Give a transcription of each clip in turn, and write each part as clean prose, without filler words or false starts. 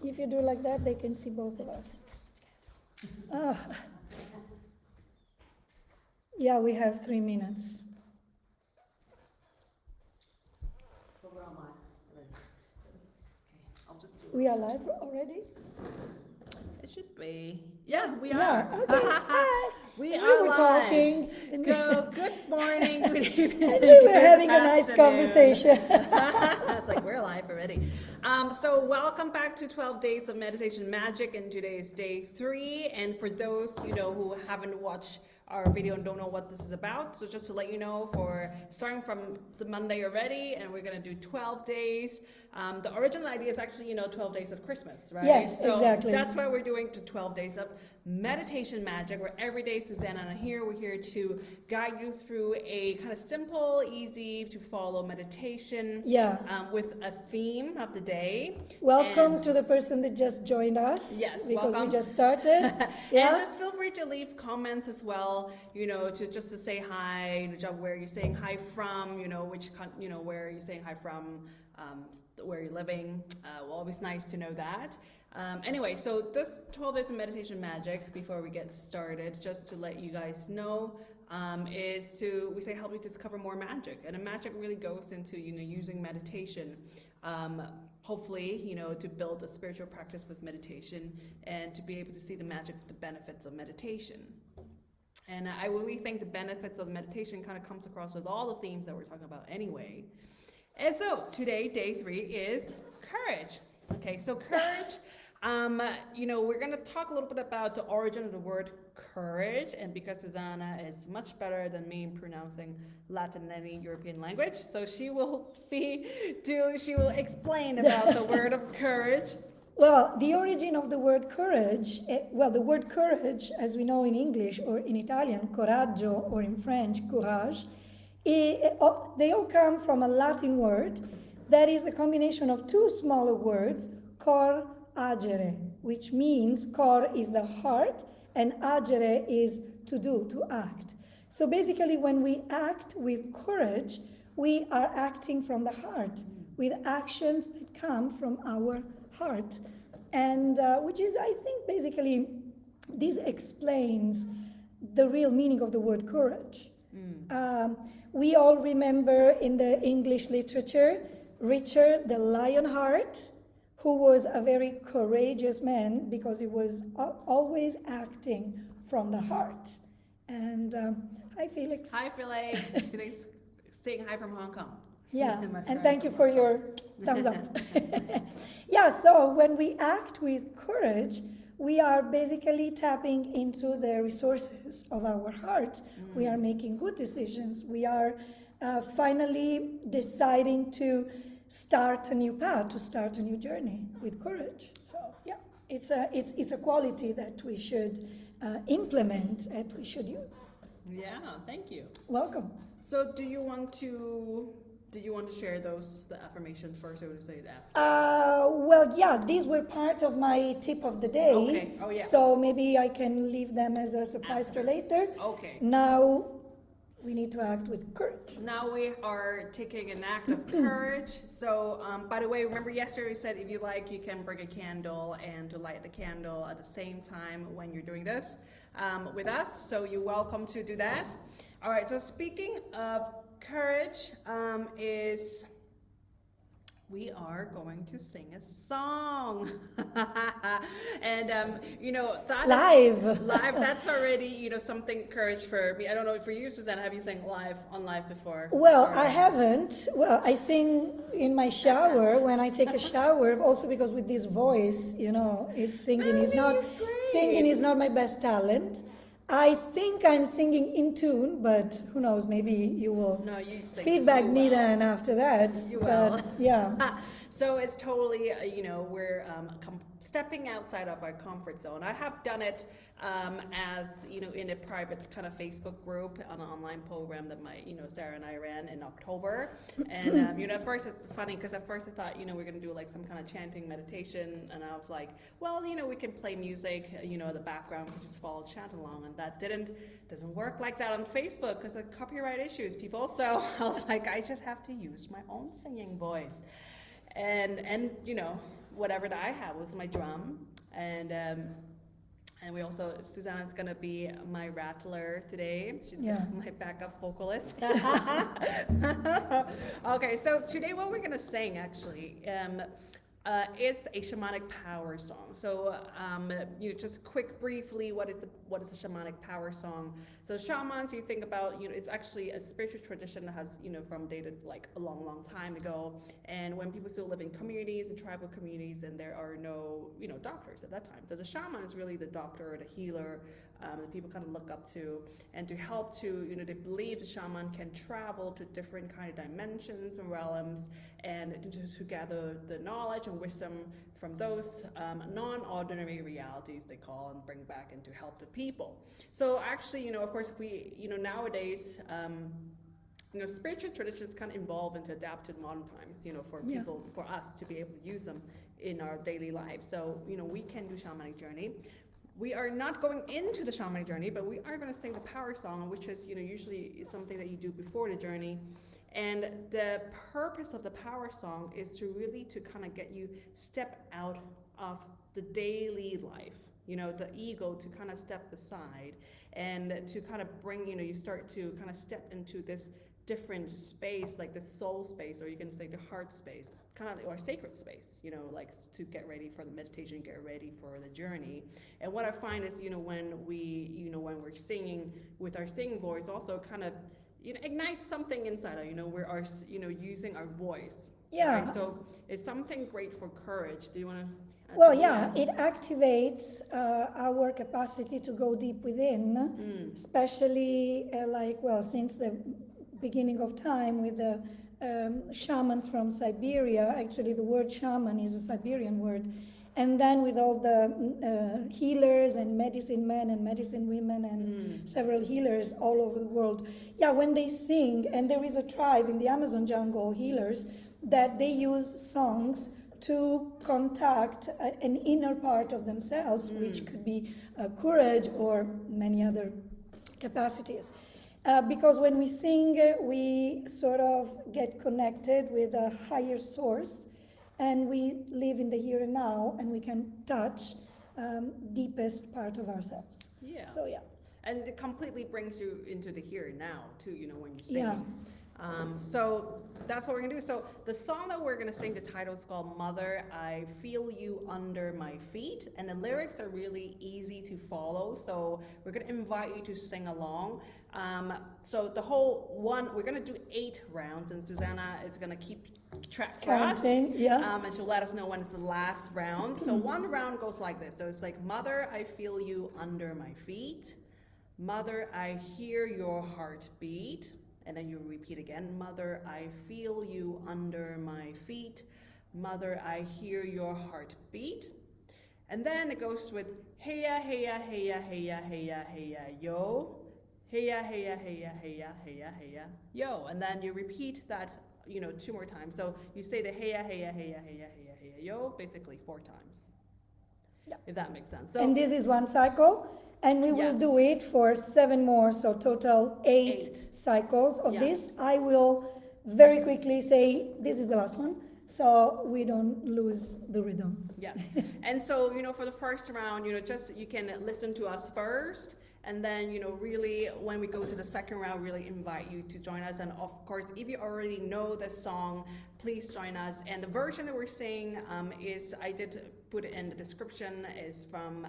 If you do like that, they can see both of us. Yeah, we have 3 minutes. So we're on live. Okay, I'll just do it. We are live already? It should be. Yeah, we Yeah, are. okay. Hi. We And are we were live. talking. And Good morning, good evening. and we were good having a nice afternoon. conversation. It's like we're live already. So welcome back to 12 Days of Meditation Magic, and today is day 3. And for those who haven't watched our video and don't know what this is about, so just to let you know, for starting from the Monday already, and we're going to do 12 days. The original idea is actually 12 days of Christmas, right? Yes, so exactly. That's why we're doing the 12 days of meditation magic, where every day Susanna and I we're here to guide you through a kind of simple, easy to follow meditation with a theme of the day. Welcome to the person that just joined us. Yes, because welcome. we just started. And just feel free to leave comments as well, to say hi, where you're saying hi from, where are you saying hi from, where you're living. Always nice to know that. Anyway, so this 12 days of meditation magic, before we get started, just to let you guys know, we say help you discover more magic. And the magic really goes into, using meditation, hopefully, to build a spiritual practice with meditation and to be able to see the magic of the benefits of meditation. And I really think the benefits of meditation kind of comes across with all the themes that we're talking about anyway. And so today, day 3 is courage. Okay, so courage, we're going to talk a little bit about the origin of the word courage, and because Susanna is much better than me in pronouncing Latin and any European language, so she will explain about the word of courage. Well, the origin of the word courage, the word courage, as we know in English or in Italian, coraggio, or in French, courage, they all come from a Latin word that is a combination of 2 smaller words, cor agere, which means cor is the heart and agere is to do, to act. So basically when we act with courage, we are acting from the heart, with actions that come from our heart. And which is, I think, basically, this explains the real meaning of the word courage. We all remember in the English literature Richard the Lionheart, who was a very courageous man because he was always acting from the heart. And hi, Felix. Hi, Felix. Felix saying hi from Hong Kong. Yeah, and thank you for your thumbs up. Yeah, so when we act with courage, we are basically tapping into the resources of our heart. We are making good decisions. We are finally deciding to start a new path, to start a new journey with courage. So yeah, it's a quality that we should implement and we should use. Yeah, thank you. Welcome. So do you want to share the affirmations first, or would you say it after? Well, yeah, these were part of my tip of the day. Okay. Oh, yeah. So maybe I can leave them as a surprise for later. Okay. Now we need to act with courage. Now we are taking an act of courage. So, by the way, remember yesterday we said if you like, you can bring a candle and to light the candle at the same time when you're doing this with us. So you're welcome to do that. All right. So speaking of courage, we are going to sing a song. And that live, that's already something courage for me. I don't know, for you, Susanna, have you sang on live before? Well, I haven't. Well, I sing in my shower when I take a shower, also because with this voice, it's singing is not my best talent. I think I'm singing in tune, but who knows, maybe you will feedback me then after that. You will. Yeah. So it's totally, we're stepping outside of our comfort zone. I have done it as, in a private kind of Facebook group on an online program that Sarah and I ran in October. And, at first it's funny because at first I thought, we're going to do like some kind of chanting meditation. And I was like, well, we can play music, in the background, we can just follow chant along. And that doesn't work like that on Facebook because of copyright issues, people. So I was like, I just have to use my own singing voice. And whatever that I have was my drum, and we also, Susanna's gonna be my rattler today. She's my backup vocalist. Okay, so today what we're gonna sing actually, it's a shamanic power song. So, just briefly, what is a shamanic power song? So shamans, you think about, it's actually a spiritual tradition that has, from dated like a long, long time ago. And when people still live in communities and tribal communities, and there are no, doctors at that time. So the shaman is really the doctor or the healer that people kind of look up to, and to help to, they believe the shaman can travel to different kind of dimensions and realms, and to gather the knowledge and wisdom from those non-ordinary realities, they call, and bring back and to help the people. So actually, of course, we, nowadays, spiritual traditions kind of evolve and to adapt to modern times, for people, for us to be able to use them in our daily lives. So, we can do shamanic journey. We are not going into the shamanic journey, but we are going to sing the power song, which is, usually is something that you do before the journey. And the purpose of the power song is to really to kind of get you step out of the daily life, the ego, to kind of step aside and to kind of bring, you start to kind of step into this different space, like the soul space, or you can say the heart space, kind of, or sacred space, like to get ready for the meditation, get ready for the journey. And what I find is, when when we're singing with our singing voice, also kind of, ignites something inside us, we're using our voice. Yeah. Right? So it's something great for courage. Do you want to? Well, yeah, it activates our capacity to go deep within, especially since the beginning of time with the shamans from Siberia. Actually, the word shaman is a Siberian word. And then with all the healers and medicine men and medicine women and several healers all over the world. Yeah, when they sing, and there is a tribe in the Amazon jungle, healers, that they use songs to contact an inner part of themselves, which could be courage or many other capacities. Because when we sing, we sort of get connected with a higher source, and we live in the here and now, and we can touch deepest part of ourselves. Yeah. So yeah. And it completely brings you into the here and now too, when you're singing. Yeah. So that's what we're gonna do. So the song that we're gonna sing, the title is called Mother, I Feel You Under My Feet. And the lyrics are really easy to follow. So we're gonna invite you to sing along. So the whole we're gonna do 8 rounds, and Susanna is gonna keep track for us. And she'll let us know when it's the last round. So one round goes like this. So it's like, Mother, I feel you under my feet. Mother, I hear your heart beat. And then you repeat again, Mother, I feel you under my feet. Mother, I hear your heart beat. And then it goes with, heya, heya, heya, heya, heya, heya, yo. Heya, heya, heya, heya, heya, heya, yo. And then you repeat that, 2 more times. So you say the heya, heya, heya, heya, heya, heya, yo, basically 4 times. Yeah. If that makes sense. So, and this is one cycle. And we will do it for 7 more, so total 8 cycles of this. I will very quickly say this is the last one, so we don't lose the rhythm. Yeah. And so, for the first round, just you can listen to us first. And then, really, when we go to the second round, really invite you to join us. And of course, if you already know this song, please join us. And the version that we're singing I did put it in the description, is from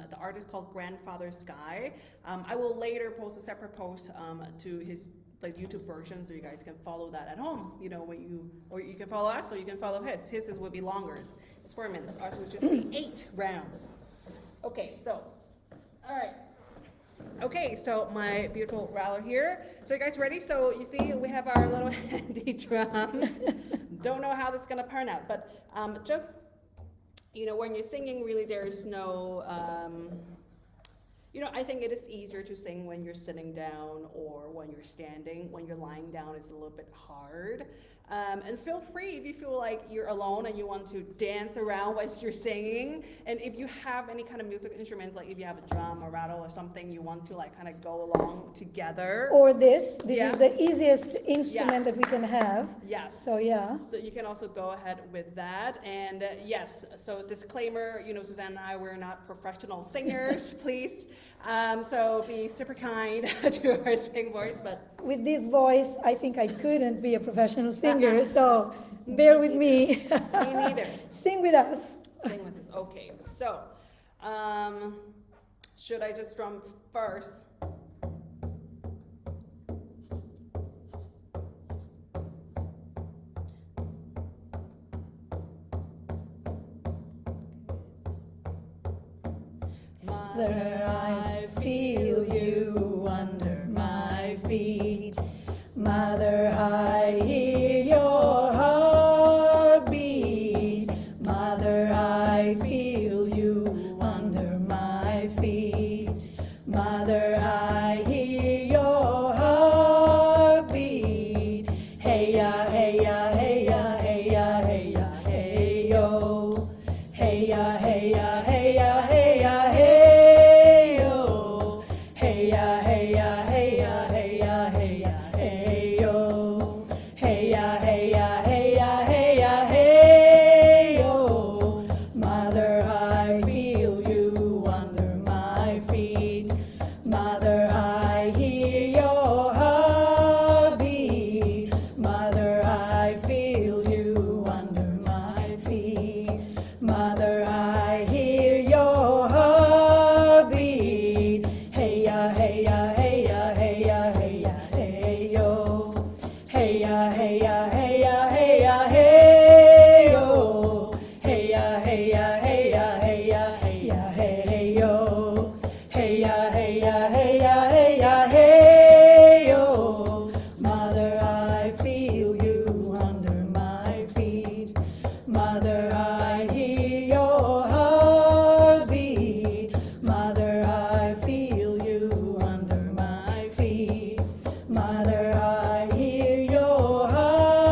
the artist called Grandfather Sky. I will later post a separate post to his YouTube version, so you guys can follow that at home. Or you can follow us, or you can follow his. His will be longer. It's 4 minutes. Ours will just be 8 rounds. Okay, so, all right. Okay, so my beautiful rattler here. So you guys ready? So you see we have our little handy drum. Don't know how that's gonna turn out, but just, when you're singing, really there's no, I think it is easier to sing when you're sitting down or when you're standing. When you're lying down, it's a little bit hard. And feel free if you feel like you're alone and you want to dance around whilst you're singing. And if you have any kind of music instruments, like if you have a drum or rattle or something, you want to like kind of go along together. Or this Yeah. is the easiest instrument Yes. that we can have. Yes. So yeah. So you can also go ahead with that. And yes, so disclaimer, Susanna and I, we're not professional singers, please. So be super kind to our singing voice, but With this voice, I think I couldn't be a professional singer, so bear with me. me neither. Sing with us. Sing with us. Okay, so should I just drum first? Mother, I feel you under my feet. Mother, I hear your heartbeat. Mother, I feel you under my feet. Mother, I hear your heartbeat. Hey ya, hey ya, hey ya, hey ya, hey ya, hey yo. Hey ya, hey ya, hey ya, hey ya, hey yo. Hey ya, hey ya, hey ya, hey ya, hey ya, hey yo. Hey ya, hey ya, hey ya, hey ya, hey yo. Mother, I feel you under my feet. Mother, I hear your heartbeat. Mother, I feel you under my feet. Mother, I hear your heartbeat. Hey ya, hey ya, hey ya, hey ya, hey ya, hey yo. Hey ya, hey ya, hey ya, hey ya, hey yo. Hey ya, hey ya, hey ya, hey ya, hey ya, hey yo. Hey ya, hey ya, hey ya, hey ya, hey yo. Mother, I feel you under my feet. Mother, I hear your heartbeat. Mother, I feel you under my feet. Mother, I hear your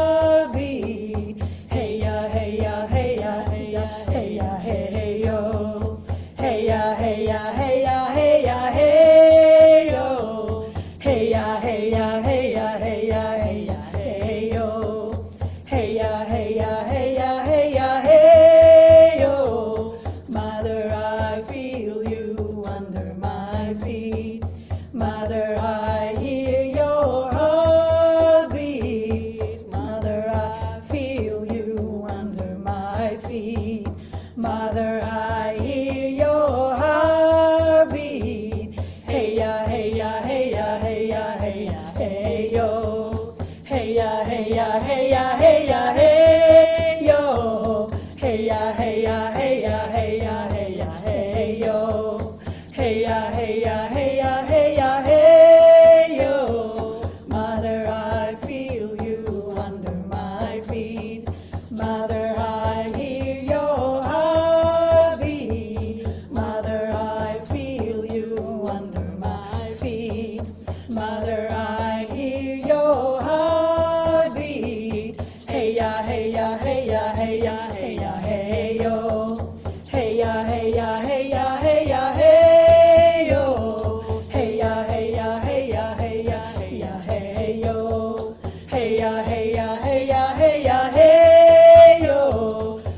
heartbeat. Hey ya, hey ya, hey ya, hey ya, hey ya, hey yo. Hey ya, hey ya, hey ya, hey ya, hey yo. Hey ya, hey ya, hey ya, hey ya, hey ya, hey yo. Hey ya, hey ya, hey ya, hey ya, hey yo. Mother, I feel you under my feet. Mother, I hear your heartbeat. Mother, I feel you under my feet. Mother, I hear your heartbeat. Hey ya, hey ya, hey ya, hey ya, hey ya, hey yo. Hey ya, hey ya, hey ya, hey ya, hey yo. Hey ya, hey ya, hey ya, hey ya, hey ya, hey yo. Hey ya, hey ya, hey ya, hey ya, hey yo. Mother, I feel you under my feet. Mother, I hear your heartbeat. Mother, I feel you under my feet. Mother, I hear your heartbeat. Hey ya, hey ya, hey ya, hey ya, hey ya, hey yo. Hey ya, hey ya, hey ya, hey ya, hey yo. Hey ya, hey ya, hey ya, hey ya, hey ya, hey yo. Hey ya, hey ya, hey ya, hey ya, hey yo.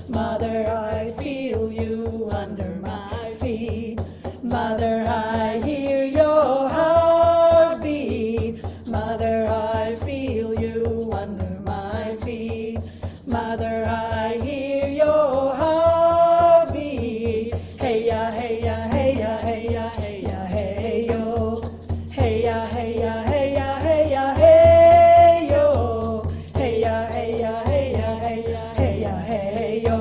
Mother, I feel you under my feet. Mother, I hear your heartbeat. Mother, I feel you under my feet. Mother, I hear your heartbeat. Hey ya, hey ya, hey ya, hey ya, hey ya, hey yo. Hey ya, hey ya, hey ya, hey ya, hey yo. Hey ya, hey ya, hey ya, hey ya, hey ya, hey yo.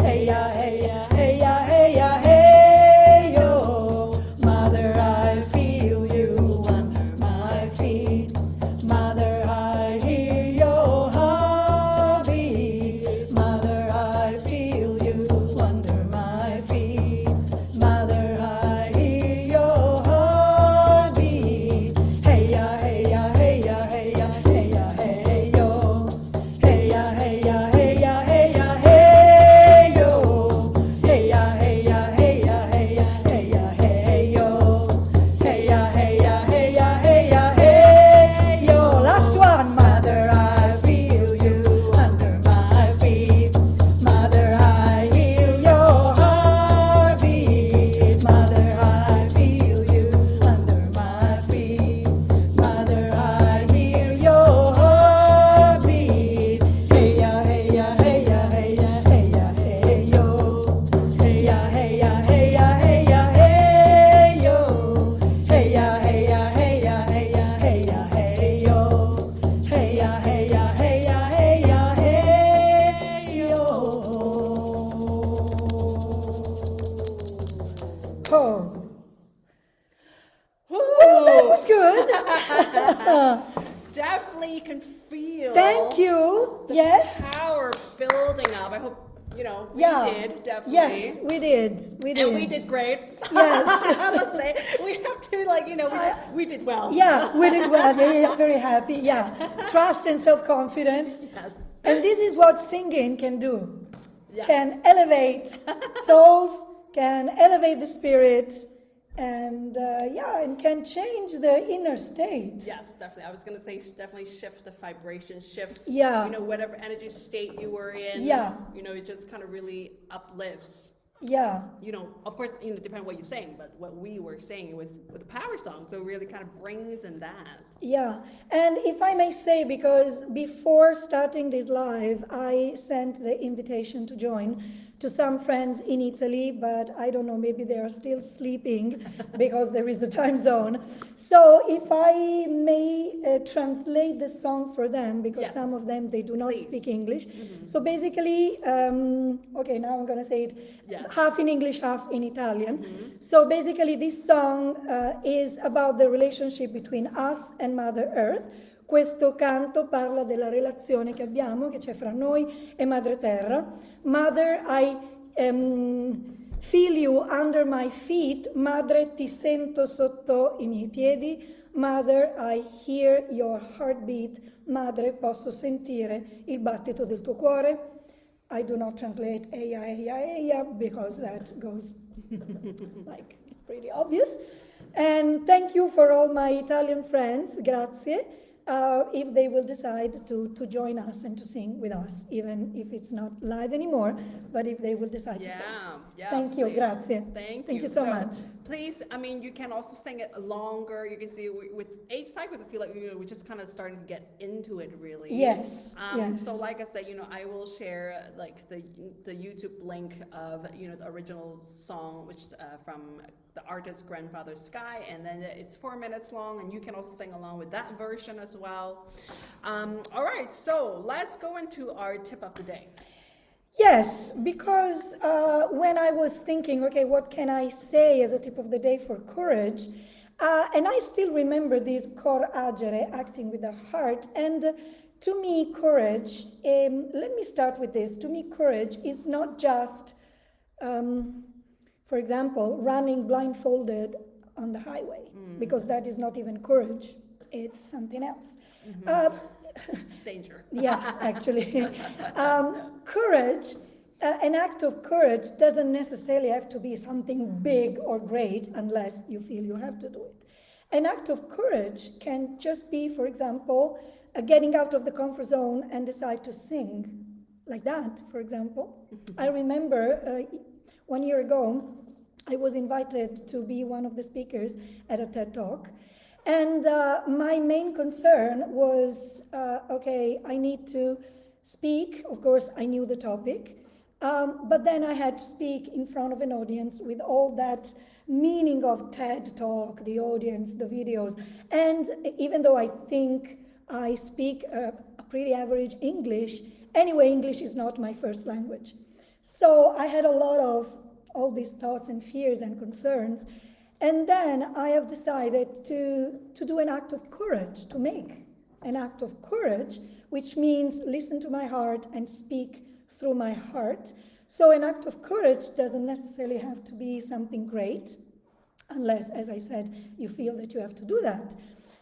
Hey ya, hey ya, hey ya, hey ya, hey yo. Mother, I feel you under my feet. Mother, I hear your heartbeat. Mother, I hope, we Yeah. did, definitely. Yes, we did. And we did great. Yes. I must say, we have to, we did well. Yeah, we did well. Yeah, very happy. Yeah. Trust and self-confidence. Yes. And this is what singing can do. Yes. Can elevate souls, can elevate the spirit, and and can change the inner state. Yes, definitely. I was going to say definitely shift the vibration, shift, Yeah. whatever energy state you were in. Yeah. It just kind of really uplifts. Yeah. Of course, depending on what you're saying, but what we were saying was with the power song, so it really kind of brings in that. Yeah, and if I may say, because before starting this live, I sent the invitation to join to some friends in Italy, but I don't know, maybe they are still sleeping because there is the time zone. So if I may translate the song for them, because Yes. some of them, they do not Please. speak English. So basically, okay, now I'm gonna say it Yes. half in English, half in Italian. So basically this song is about the relationship between us and Mother Earth. Questo canto parla della relazione che abbiamo, che c'è fra noi e Madre Terra. Mother, I feel you under my feet. Madre, ti sento sotto i miei piedi. Mother, I hear your heartbeat. Madre, posso sentire il battito del tuo cuore. I do not translate eia, eia, eia, because that goes like, it's pretty obvious. And thank you for all my Italian friends, grazie, if they will decide to join us and to sing with us, even if it's not live anymore, but if they will decide to sing. Yeah. Thank you, Please. grazie. Thank you so much. Please, you can also sing it longer. You can see with 8 cycles, I feel like we're just kind of starting to get into it, really. Yes, yes. So like I said, I will share like the YouTube link of the original song, which from the artist's Grandfather Sky, and then it's 4 minutes long, and you can also sing along with that version as well. All right, so let's go into our tip of the day. Yes, because when I was thinking, okay, what can I say as a tip of the day for courage? And I still remember this cor agere, acting with the heart. And to me, courage, let me start with this. To me, courage is not just, for example, running blindfolded on the highway, because that is not even courage. It's something else. Danger. Yeah, actually. Courage, an act of courage doesn't necessarily have to be something big or great unless you feel you have to do it. An act of courage can just be, for example, getting out of the comfort zone and decide to sing, like that, for example. I remember 1 year ago, I was invited to be one of the speakers at a TED Talk. And my main concern was, okay, I need to speak. Of course, I knew the topic. But then I had to speak in front of an audience with all that meaning of TED Talk, the audience, the videos. And even though I think I speak a pretty average English, anyway, English is not my first language. So I had a lot of all these thoughts and fears and concerns. And then I have decided to do an act of courage, to make an act of courage, which means listen to my heart and speak through my heart. So an act of courage doesn't necessarily have to be something great, unless, as I said, you feel that you have to do that.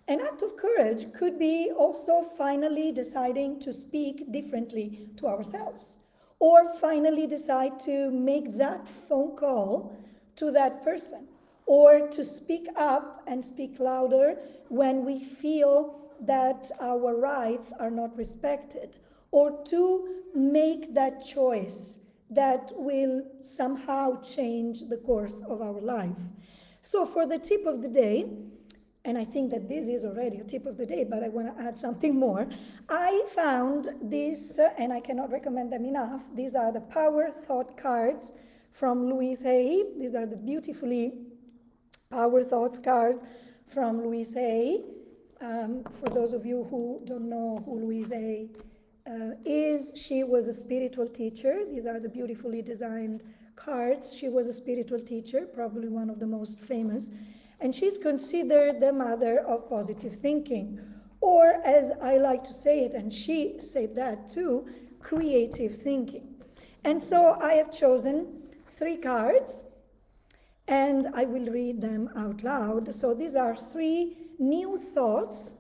An act of courage could be also finally deciding to speak differently to ourselves, or finally decide to make that phone call to that person, or to speak up and speak louder when we feel that our rights are not respected, or to make that choice that will somehow change the course of our life. So for the tip of the day, and I think that this is already a tip of the day, but I want to add something more. I found this, and I cannot recommend them enough. These are the Power Thought cards from Louise Hay. These are the beautifully Power Thoughts card from Louise Hay. For those of you who don't know who Louise Hay is, she was a spiritual teacher. These are the beautifully designed cards. She was a spiritual teacher, probably one of the most famous. And she's considered the mother of positive thinking, or as I like to say it, and she said that too, creative thinking. And so I have chosen 3 cards, and I will read them out loud. So these are 3 new thoughts,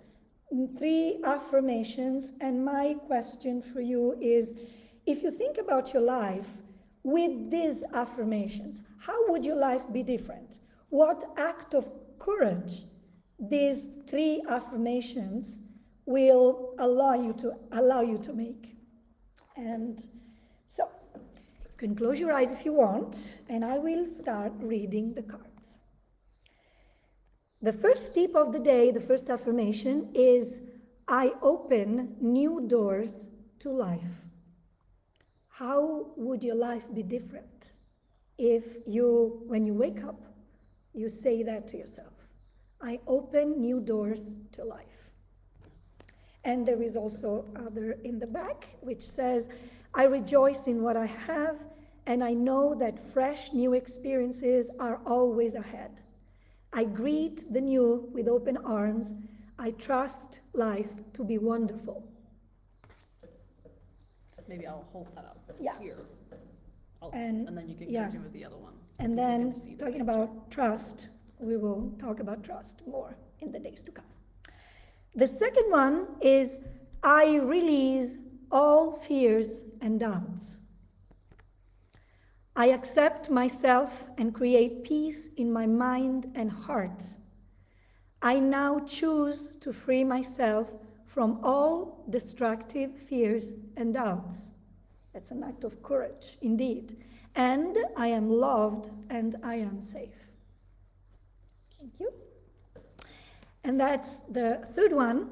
3 affirmations, and my question for you is, if you think about your life with these affirmations, how would your life be different? What act of courage these 3 affirmations will allow you to make? And so, you can close your eyes if you want, and I will start reading the cards. The first tip of the day, the first affirmation is, I open new doors to life. How would your life be different if you, when you wake up, you say that to yourself? I open new doors to life. And there is also other in the back, which says, I rejoice in what I have, and I know that fresh new experiences are always ahead. I greet the new with open arms. I trust life to be wonderful. Maybe I'll hold that up here. And then you can continue with the other one. And then, talking about trust, we will talk about trust more in the days to come. The second one is, I release all fears and doubts. I accept myself and create peace in my mind and heart. I now choose to free myself from all destructive fears and doubts. That's an act of courage, indeed. And I am loved and I am safe. Thank you. And that's the third one.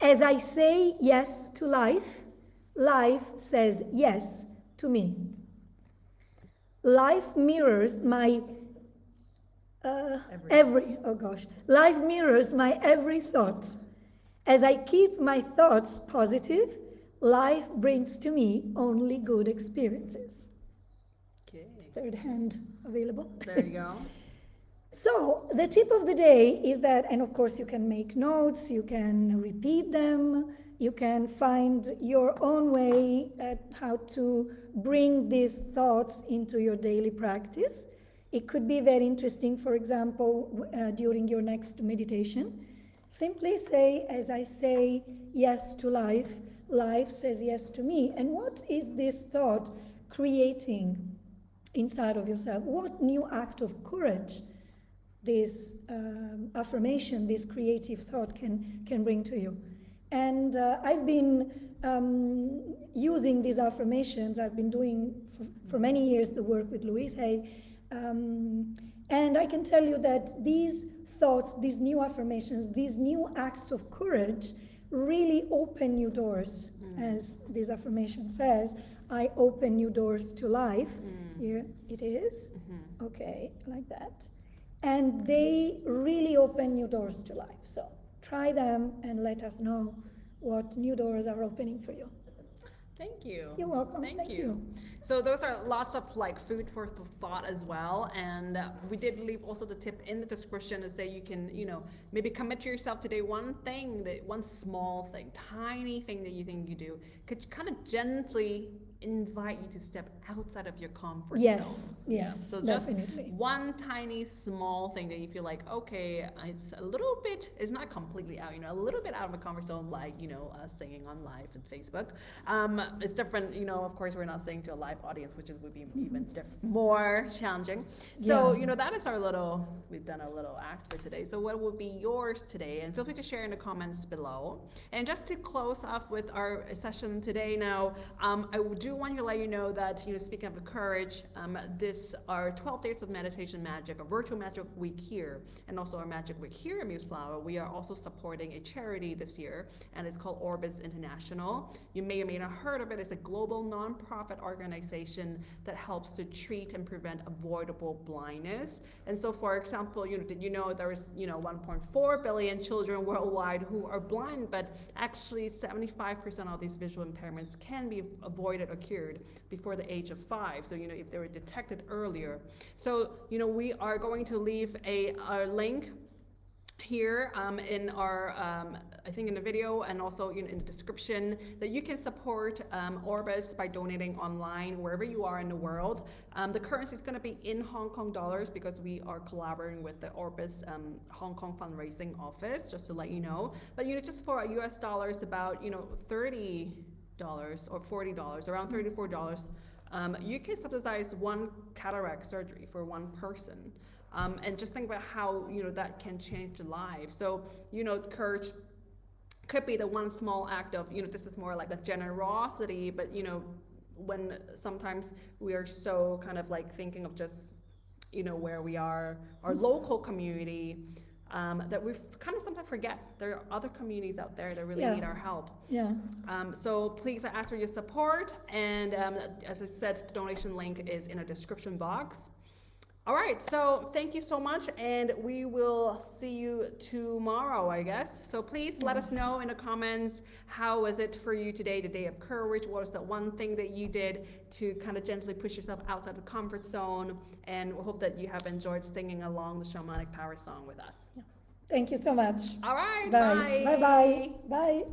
As I say yes to life, life says yes to me. Life mirrors my life mirrors my every thought. As I keep my thoughts positive, life brings to me only good experiences. Okay. Third hand available. There you go. So the tip of the day is that, and of course you can make notes, you can repeat them, you can find your own way at how to bring these thoughts into your daily practice. It could be very interesting, for example, during your next meditation. Simply say, as I say yes to life, life says yes to me. And what is this thought creating inside of yourself? What new act of courage this affirmation, this creative thought can bring to you? And I've been using these affirmations. I've been doing for many years the work with Louise Hay. And I can tell you that these thoughts, these new affirmations, these new acts of courage really open new doors. As this affirmation says, I open new doors to life. Here it is. Okay, like that. And they really open new doors to life. So try them and let us know what new doors are opening for you. Thank you. You're welcome. Thank you. So those are lots of like food for thought as well. And we did leave also the tip in the description to say you can, maybe commit to yourself today one small thing, tiny thing that you think you do, could kind of gently invite you to step outside of your comfort zone. Yes, so definitely. Just one tiny small thing that you feel like, okay, it's a little bit, it's not completely out, a little bit out of my comfort zone, like, singing on live and Facebook. It's different, of course, we're not saying to a live audience, which would be even more challenging. So, that is we've done a little act for today. So what will be yours today? And feel free to share in the comments below. And just to close off with our session today now, I do want to let you know that, speaking of the courage, this our 12 days of meditation magic, a virtual magic week here, and also our magic week here at Museflower. We are also supporting a charity this year, and it's called Orbis International. You may or may not have heard of it. It's a global nonprofit organization that helps to treat and prevent avoidable blindness. And so, for example, did you know there is 1.4 billion children worldwide who are blind, but actually 75% of these visual impairments can be avoided or cured before the age of 5. So, if they were detected earlier. So, we are going to leave a link here in our, I think in the video and also in the description, that you can support Orbis by donating online wherever you are in the world. The currency is going to be in Hong Kong dollars because we are collaborating with the Orbis Hong Kong fundraising office, just to let you know. But just for US dollars, about $30 or $40, around $34, you can subsidize one cataract surgery for one person. And just think about how that can change lives. So courage could be the one small act of this is more like a generosity, but when sometimes we are so kind of like thinking of just where we are, our local community, that we kind of sometimes forget there are other communities out there that really need our help. So please, I ask for your support, and as I said, the donation link is in a description box. All right, so thank you so much, and we will see you tomorrow, I guess. So please let us know in the comments, how was it for you today, the day of courage? What was that one thing that you did to kind of gently push yourself outside the comfort zone? And we hope that you have enjoyed singing along the Shamanic Power song with us. Thank you so much. All right, bye. bye. Bye-bye. Bye.